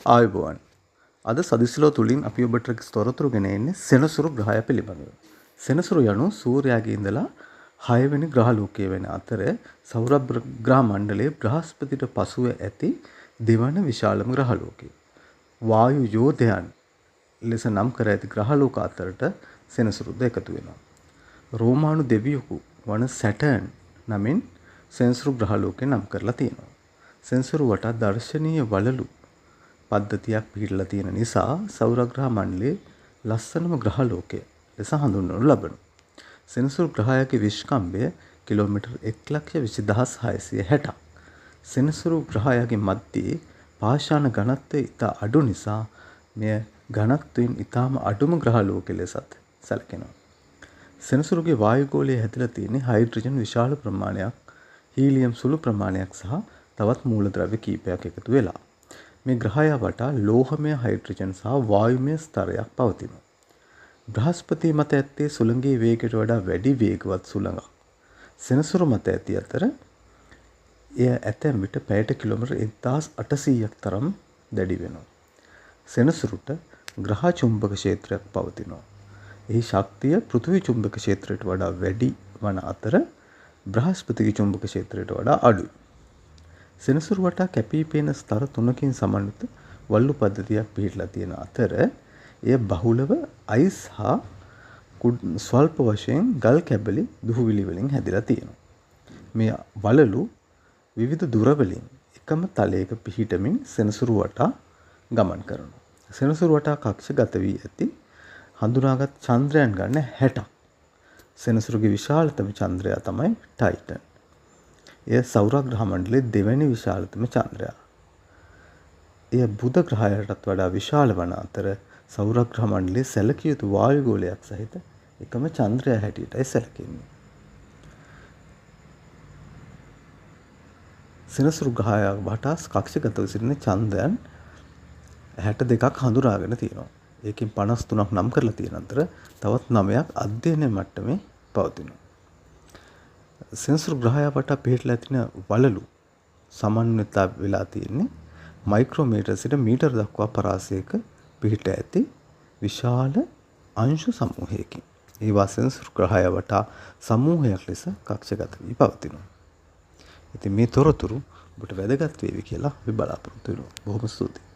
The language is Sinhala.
ආයුබෝවන්. අද සදිස්ලෝ තුලින් අපි ඔබට තොරතුරු ගෙන එන්නේ සෙනසුරු ග්‍රහය පිළිබඳව. සෙනසුරු යනු සූර්යාගේ ඉඳලා 6 වෙනි ග්‍රහ ලෝකයේ වෙන අතර සෞර ග්‍රහ මණ්ඩලයේ බ්‍රහස්පතිට පසුව ඇති දෙවන විශාලම ග්‍රහ ලෝකය. වායු යෝධයන් ලෙස නම් කර ඇති ග්‍රහ ලෝක අතරට සෙනසුරුද එකතු වෙනවා. රෝමානු දෙවියෙකු වන සැටර්න් නමින් සෙනසුරු ග්‍රහ ලෝකේ නම් කරලා තියෙනවා. සෙනසුරු වටා දර්ශනීය වලලු පද්ධතියක් පිළිලා තියෙන නිසා සෞරග්‍රහ මණ්ඩලයේ ලස්සනම ග්‍රහ ලෝකය ලෙස හඳුන්වනු ලබනවා. සෙනසුරු ග්‍රහයේ විශ්කම්භය කිලෝමීටර් 1,20,660ක්. සෙනසුරු ග්‍රහයේ මැද්දේ පාෂාණ ඝනත්වය ඉතා අඩු නිසා මෙය ඝනත්වයෙන් ඉතාම අඩුම ග්‍රහ ලෝකය ලෙසත් සැලකෙනවා. සෙනසුරුගේ වායුගෝලයේ හැදිලා තියෙන හයිඩ්‍රජන් විශාල ප්‍රමාණයක්, හීලියම් සුළු ප්‍රමාණයක් සහ තවත් මූලද්‍රව්‍ය කීපයක් එකතු වෙලා මේ ග්‍රහය වටා ලෝහමය හයිඩ්‍රජන් සහ වායුමය ස්තරයක් පවතිනවා. බ්‍රහස්පති මත ඇත්තේ සුළඟේ වේගයට වඩා වැඩි වේගවත් සුළඟක්. සෙනසුරු මත ඇති අතර එය ඇතැම් විට පැයට කිලෝමීටර් 1800ක් තරම් දැඩි වෙනවා. සෙනසුරුට ග්‍රහ චුම්බක ක්ෂේත්‍රයක් පවතිනවා. එහි ශක්තිය පෘථිවි චුම්බක ක්ෂේත්‍රයට වඩා වැඩි වන අතර බ්‍රහස්පතිගේ චුම්බක ක්ෂේත්‍රයට වඩා අඩුයි. සෙනසුරු වටා කැපී පෙනෙන ස්තර 3කින් සමන්විත වළලු පද්ධතියක් පිහිටලා තියෙන අතර එය බහුලව අයිස් හා ස්වල්ප වශයෙන් ගල් කැබලි දුහුවිලි වලින් හැදිලා තියෙනවා. මේ වළලු විවිධ දුර වලින් එකම තලයක පිහිටමින් සෙනසුරු වටා ගමන් කරනවා. සෙනසුරු වටා කක්ෂගත වී ඇති හඳුනාගත් චන්ද්‍රයන් ගන්න 60ක්. සෙනසුරුගේ විශාලතම චන්ද්‍රයා තමයි ටයිටන්. එය සෞර ග්‍රහ මණ්ඩලයේ දෙවැනි විශාලතම චන්ද්‍රයා. එය බුධ ග්‍රහයටත් වඩා විශාල වන අතර සෞර ග්‍රහ මණ්ඩලයේ සැලකිය යුතු වායුගෝලයක් සහිත එකම චන්ද්‍රයා හැටියටයි සැලකෙන්නේ. සෙනසුරු ග්‍රහය වටා කක්ෂගතව සිටින චන්ද්‍රයන් 62ක් හඳුනාගෙන තියෙනවා. ඒකෙන් 53ක් නම් කරලා තියෙන අතර තවත් 9ක් අධ්‍යයන මට්ටමේ පවතිනවා. සෙනසුරු ග්‍රහය වටා පිහිටලා තියෙන වළලු සමන්විත වෙලා තියෙන්නේ මයික්‍රෝමීටර් සිට මීටර දක්වා පරාසයක පිහිට ඇති විශාල අංශු සමූහයකින්. ඒවා සෙනසුරු ග්‍රහය වටා සමූහයක් ලෙස කක්ෂගත වී පවතිනවා. ඉතින් මේ තොරතුරු ඔබට වැදගත් වේවි කියලා අපි බලාපොරොත්තු වෙනවා. බොහොම ස්තුතියි.